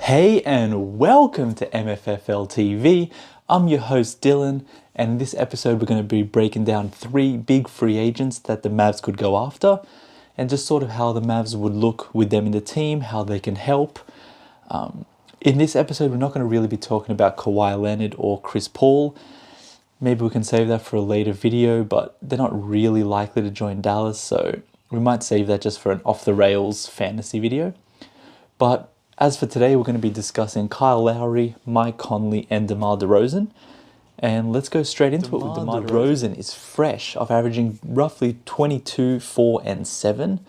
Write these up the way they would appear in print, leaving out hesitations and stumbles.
Hey and welcome to MFFL TV. I'm your host Dylan, and in this episode we're going to be breaking down 3 big free agents that the Mavs could go after and just sort of how the Mavs would look with them in the team, how they can help. In this episode we're not going to really be talking about Kawhi Leonard or Chris Paul. Maybe we can save that for a later video, but they're not really likely to join Dallas, so we might save that just for an off-the-rails fantasy video. But as for today, we're going to be discussing Kyle Lowry, Mike Conley, and DeMar Derozan. And let's go straight into it with DeMar Derozan. Is fresh of averaging roughly 22, 4, and 7.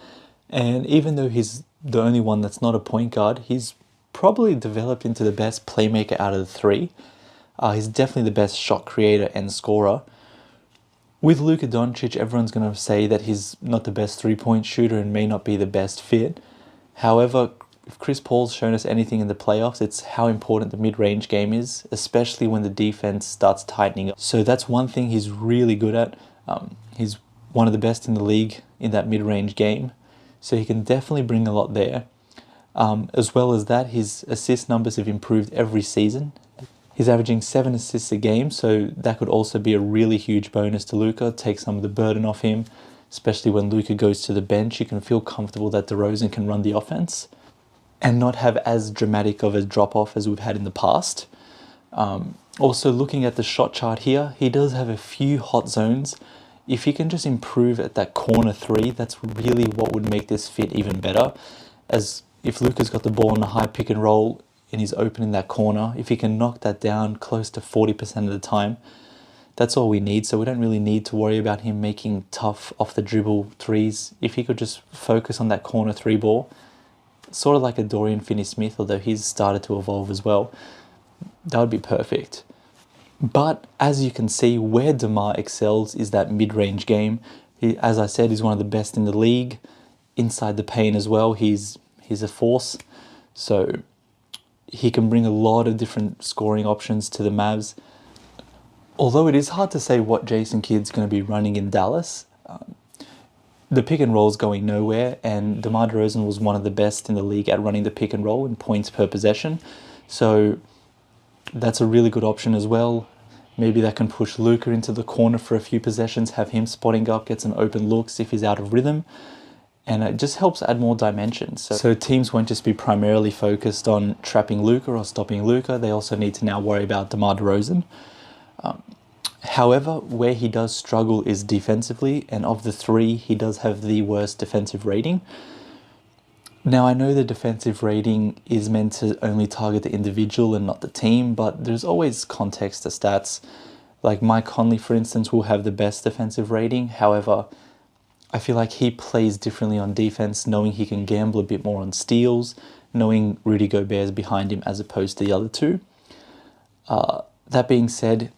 And even though he's the only one that's not a point guard, he's probably developed into the best playmaker out of the 3. He's definitely the best shot creator and scorer. With Luka Doncic, everyone's going to say that he's not the best three-point shooter and may not be the best fit. However, if Chris Paul's shown us anything in the playoffs, it's how important the mid-range game is, especially when the defense starts tightening up. So that's one thing he's really good at. He's one of the best in the league in that mid-range game, so he can definitely bring a lot there. As well as that, his assist numbers have improved every season. He's averaging 7 assists a game, so that could also be a really huge bonus to Luka, take some of the burden off him, especially when Luka goes to the bench. You can feel comfortable that Derozan can run the offense and not have as dramatic of a drop-off as we've had in the past. Also, looking at the shot chart here, he does have a few hot zones. If he can just improve at that corner 3, that's really what would make this fit even better. As if Luka's got the ball in a high pick and roll and he's open in that corner, if he can knock that down close to 40% of the time, that's all we need. So we don't really need to worry about him making tough off-the-dribble threes. If he could just focus on that corner 3 ball, sort of like a Dorian Finney-Smith, although he's started to evolve as well, that would be perfect. But as you can see, where DeMar excels is that mid-range game. He, as I said, is one of the best in the league. Inside the paint as well, he's a force. So he can bring a lot of different scoring options to the Mavs. Although it is hard to say what Jason Kidd's going to be running in Dallas. The pick and roll is going nowhere, and DeMar Derozan was one of the best in the league at running the pick and roll in points per possession. So that's a really good option as well. Maybe that can push Luka into the corner for a few possessions, have him spotting up, get some open looks if he's out of rhythm. And it just helps add more dimension. So teams won't just be primarily focused on trapping Luka or stopping Luka. They also need to now worry about DeMar Derozan. However, where he does struggle is defensively, and of the 3, he does have the worst defensive rating. Now, I know the defensive rating is meant to only target the individual and not the team, but there's always context to stats. Like Mike Conley, for instance, will have the best defensive rating. However, I feel like he plays differently on defense, knowing he can gamble a bit more on steals, knowing Rudy Gobert's behind him as opposed to the other 2. That being said,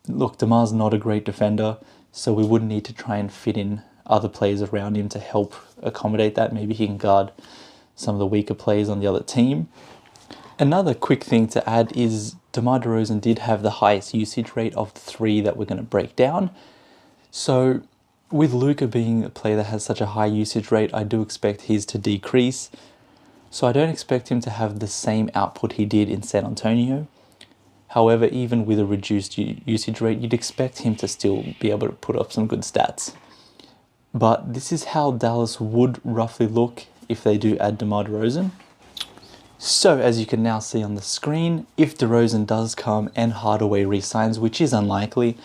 look, DeMar's not a great defender, so we wouldn't need to try and fit in other players around him to help accommodate that. Maybe he can guard some of the weaker players on the other team. Another quick thing to add is DeMar Derozan did have the highest usage rate of the 3 that we're going to break down. So with Luka being a player that has such a high usage rate, I do expect his to decrease. So I don't expect him to have the same output he did in San Antonio. However, even with a reduced usage rate, you'd expect him to still be able to put up some good stats. But this is how Dallas would roughly look if they do add DeMar Derozan. So, as you can now see on the screen, if Derozan does come and Hardaway re-signs, which is unlikely,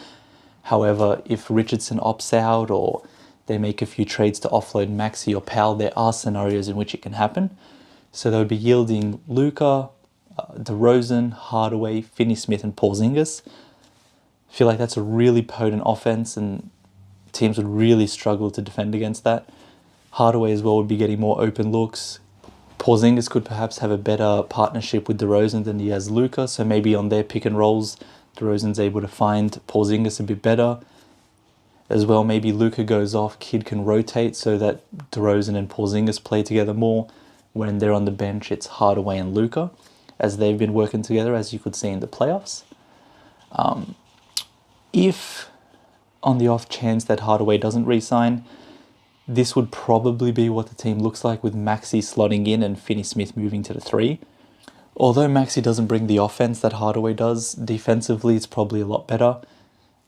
however, if Richardson opts out or they make a few trades to offload Maxey or Powell, there are scenarios in which it can happen. So they would be yielding Luka, Derozan, Hardaway, Finney-Smith, and Porzingis. I feel like that's a really potent offense, and teams would really struggle to defend against that. Hardaway as well would be getting more open looks. Porzingis could perhaps have a better partnership with Derozan than he has Luka, so maybe on their pick and rolls, Derozan's able to find Porzingis a bit better. As well, maybe Luka goes off, Kidd can rotate so that Derozan and Porzingis play together more. When they're on the bench, it's Hardaway and Luka, as they've been working together, as you could see in the playoffs. If on the off chance that Hardaway doesn't re-sign, this would probably be what the team looks like with Maxey slotting in and Finney-Smith moving to the 3. Although Maxey doesn't bring the offense that Hardaway does, defensively it's probably a lot better.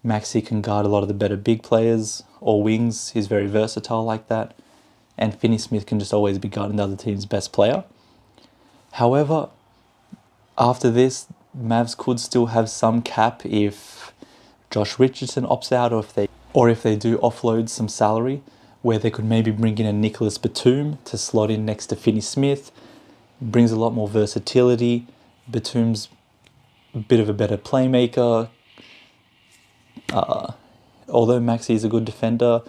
Maxey can guard a lot of the better big players or wings. He's very versatile like that. And Finney-Smith can just always be guarding the other team's best player. However, after this, Mavs could still have some cap if Josh Richardson opts out, or if they do offload some salary, where they could maybe bring in a Nicholas Batum to slot in next to Finney-Smith. Brings a lot more versatility. Batum's a bit of a better playmaker. Although Maxey is a good defender,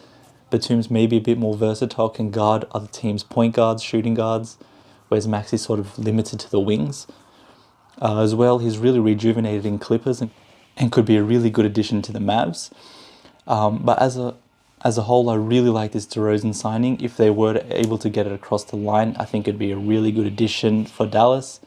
Batum's maybe a bit more versatile, can guard other teams' point guards, shooting guards, whereas Maxey's sort of limited to the wings. As well, he's really rejuvenated in Clippers and could be a really good addition to the Mavs. But as a whole, I really like this DeRozan signing. If they were able to get it across the line, I think it'd be a really good addition for Dallas.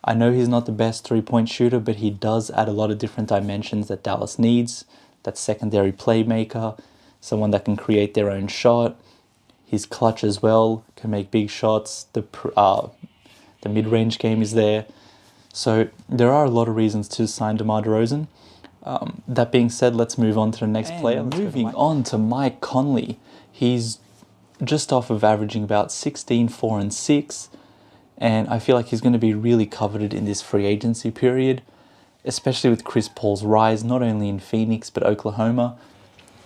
I know he's not the best three-point shooter, but he does add a lot of different dimensions that Dallas needs. That secondary playmaker, someone that can create their own shot. He's clutch as well, can make big shots. The mid-range game is there. So there are a lot of reasons to sign DeMar DeRozan. That being said, let's move on to the next player. Moving on to Mike Conley. He's just off of averaging about 16, 4, and 6. And I feel like he's going to be really coveted in this free agency period, especially with Chris Paul's rise, not only in Phoenix, but Oklahoma.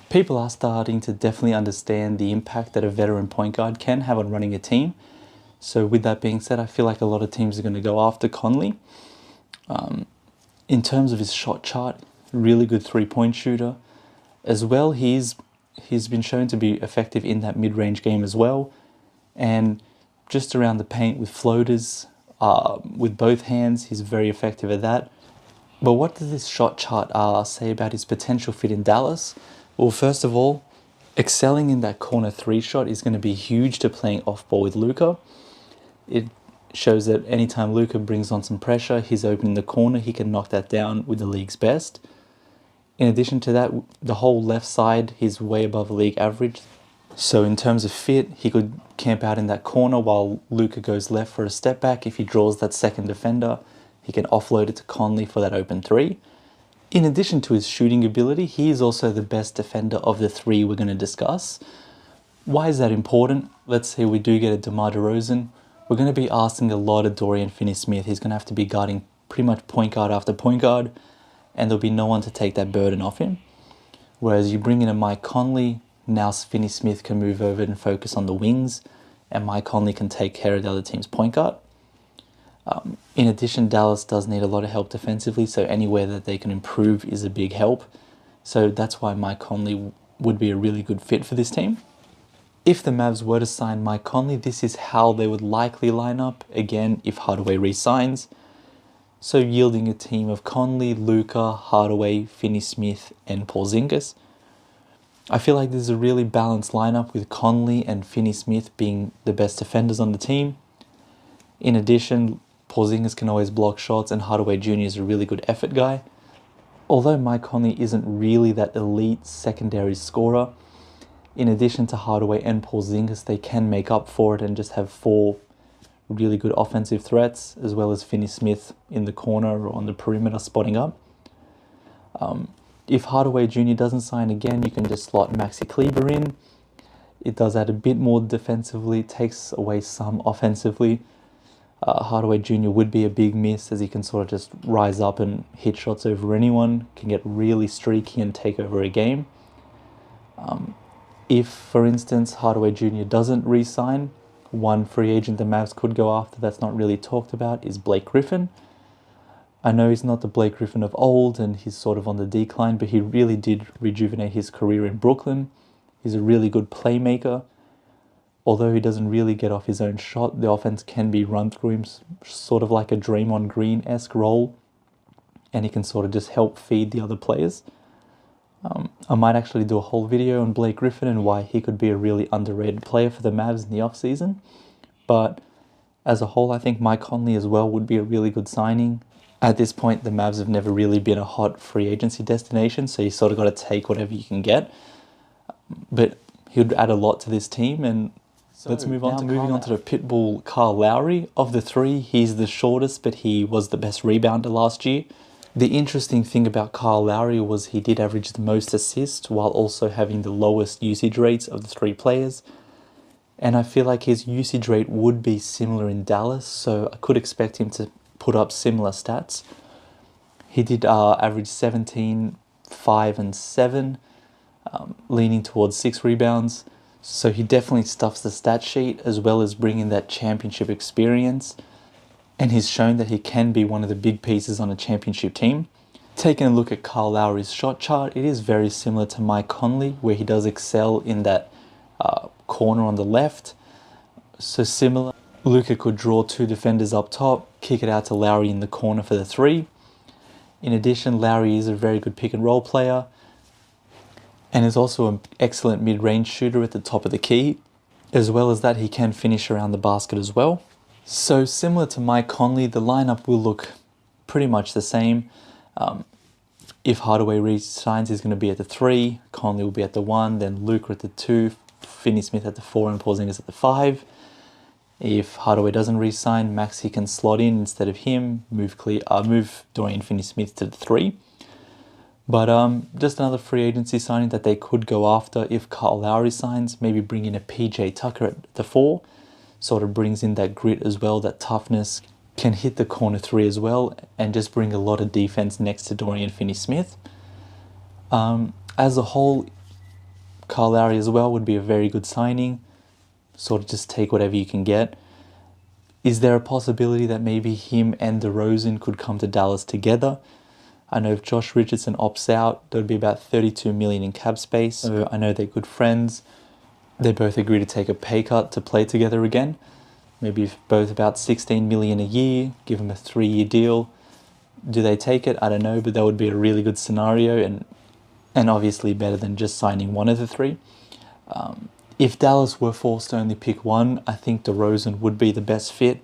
People are starting to definitely understand the impact that a veteran point guard can have on running a team. So with that being said, I feel like a lot of teams are going to go after Conley. In terms of his shot chart, really good three-point shooter. As well, he's been shown to be effective in that mid-range game as well. And just around the paint with floaters, with both hands, he's very effective at that. But what does this shot chart say about his potential fit in Dallas? Well, first of all, excelling in that corner three shot is going to be huge to playing off-ball with Luka. It shows that anytime Luka brings on some pressure, he's open in the corner, he can knock that down with the league's best. In addition to that, the whole left side, he's way above the league average. So in terms of fit, he could camp out in that corner while Luka goes left for a step back. If he draws that second defender, he can offload it to Conley for that open three. In addition to his shooting ability, he is also the best defender of the three we're going to discuss. Why is that important? Let's say we do get a DeMar DeRozan. We're going to be asking a lot of Dorian Finney-Smith. He's going to have to be guarding pretty much point guard after point guard, and there'll be no one to take that burden off him. Whereas you bring in a Mike Conley, now Finney-Smith can move over and focus on the wings, and Mike Conley can take care of the other team's point guard. In addition, Dallas does need a lot of help defensively, so anywhere that they can improve is a big help. So that's why Mike Conley would be a really good fit for this team. If the Mavs were to sign Mike Conley, this is how they would likely line up, again, if Hardaway re-signs. So yielding a team of Conley, Luka, Hardaway, Finney-Smith, and Porzingis. I feel like this is a really balanced lineup with Conley and Finney-Smith being the best defenders on the team. In addition, Porzingis can always block shots, and Hardaway Jr. is a really good effort guy. Although Mike Conley isn't really that elite secondary scorer, in addition to Hardaway and Porzingis, they can make up for it and just have four really good offensive threats, as well as Finney-Smith in the corner or on the perimeter spotting up. If Hardaway Jr. doesn't sign again, you can just slot Maxi Kleber in. It does add a bit more defensively, takes away some offensively. Hardaway Jr. would be a big miss, as he can sort of just rise up and hit shots over anyone, can get really streaky and take over a game. If, for instance, Hardaway Jr. doesn't re-sign, one free agent the Mavs could go after that's not really talked about is Blake Griffin. I know he's not the Blake Griffin of old and he's sort of on the decline, but he really did rejuvenate his career in Brooklyn. He's a really good playmaker. Although he doesn't really get off his own shot, the offense can be run through him, sort of like a Draymond Green-esque role, and he can sort of just help feed the other players. I might actually do a whole video on Blake Griffin and why he could be a really underrated player for the Mavs in the offseason. But as a whole, I think Mike Conley as well would be a really good signing. At this point, the Mavs have never really been a hot free agency destination, so you sort of got to take whatever you can get. But he would add a lot to this team, and Let's move on to the pitbull Kyle Lowry. Of the three, he's the shortest, but he was the best rebounder last year. The interesting thing about Kyle Lowry was he did average the most assists while also having the lowest usage rates of the three players. And I feel like his usage rate would be similar in Dallas, so I could expect him to put up similar stats. He did average 17, 5 and 7, leaning towards 6 rebounds. So he definitely stuffs the stat sheet as well as bringing that championship experience. And he's shown that he can be one of the big pieces on a championship team. Taking a look at Kyle Lowry's shot chart, it is very similar to Mike Conley, where he does excel in that corner on the left. So similar. Luka could draw 2 defenders up top, kick it out to Lowry in the corner for the 3. In addition, Lowry is a very good pick and roll player and is also an excellent mid-range shooter at the top of the key. As well as that, he can finish around the basket as well. So similar to Mike Conley, the lineup will look pretty much the same. If Hardaway re-signs, he's going to be at the 3, Conley will be at the 1, then Luka at the 2, Finney-Smith at the 4 and Porzingis at the 5. If Hardaway doesn't re-sign, Maxey can slot in instead of him, move Dorian Finney-Smith to the 3. But just another free agency signing that they could go after if Kyle Lowry signs, maybe bring in a PJ Tucker at the 4, sort of brings in that grit as well, that toughness, can hit the corner 3 as well, and just bring a lot of defense next to Dorian Finney-Smith. As a whole, Kyle Lowry as well would be a very good signing, sort of just take whatever you can get. Is there a possibility that maybe him and Derozan could come to Dallas together? I know if Josh Richardson opts out, there would be about $32 million in cap space. So I know they're good friends. They both agree to take a pay cut to play together again. Maybe both about $16 million a year, give them a 3-year deal. Do they take it? I don't know, but that would be a really good scenario and obviously better than just signing one of the 3. If Dallas were forced to only pick one, I think DeRozan would be the best fit.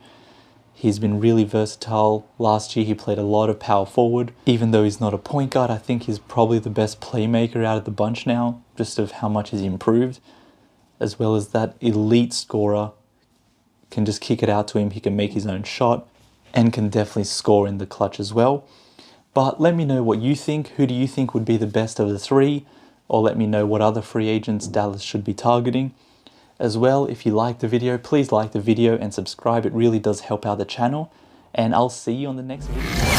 He's been really versatile. Last year he played a lot of power forward. Even though he's not a point guard, I think he's probably the best playmaker out of the bunch now, just of how much he's improved. As well as that elite scorer, can just kick it out to him, he can make his own shot, and can definitely score in the clutch as well. But let me know what you think. Who do you think would be the best of the 3? Or let me know what other free agents Dallas should be targeting. As well, if you liked the video, please like the video and subscribe. It really does help out the channel. And I'll see you on the next video.